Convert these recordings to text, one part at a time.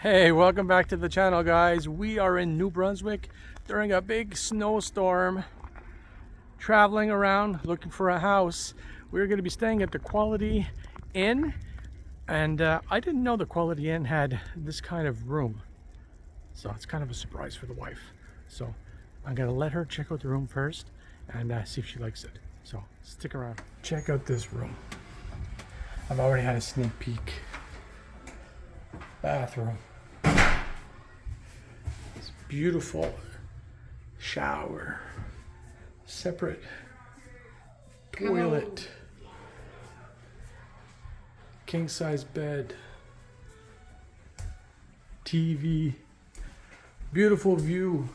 Hey, welcome back to the channel, guys. We are in New Brunswick during a big snowstorm, traveling around looking for a house. We're going to be staying at the Quality Inn, and I didn't know the Quality Inn had this kind of room, so it's kind of a surprise for the wife. So I'm going to let her check out the room first and see if she likes it. So stick around. Check out this room. I've already had a sneak peek. Bathroom. It's beautiful. Shower. Separate toilet. King size bed. TV. Beautiful view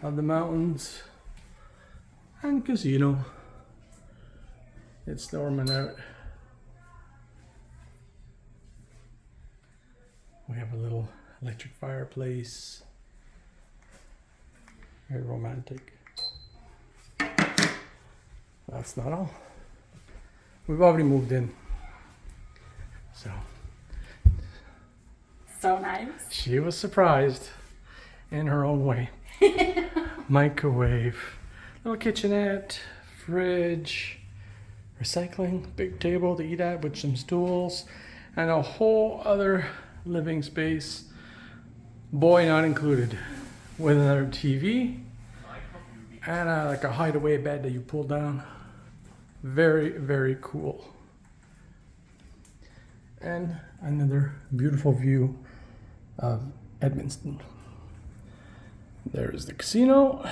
of the mountains and casino. It's storming out. We have a little electric fireplace. Very romantic. That's not all. We've already moved in. So nice. She was surprised in her own way. Microwave, little kitchenette, fridge, recycling, big table to eat at with some stools, and a whole other living space, boy not included, with another TV and like a hideaway bed that you pull down. Very, very cool. And another beautiful view of Edmundston. There's the casino,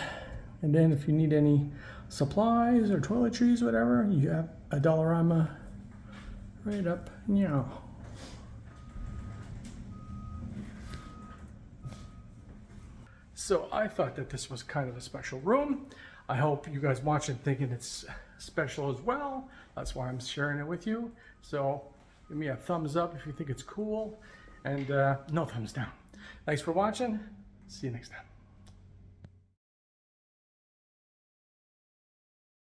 and then if you need any supplies or toiletries, whatever, you have a Dollarama right up now. So I thought that this was kind of a special room. I hope you guys watch it thinking it's special as well. That's why I'm sharing it with you. So give me a thumbs up if you think it's cool, and no thumbs down. Thanks for watching. See you next time.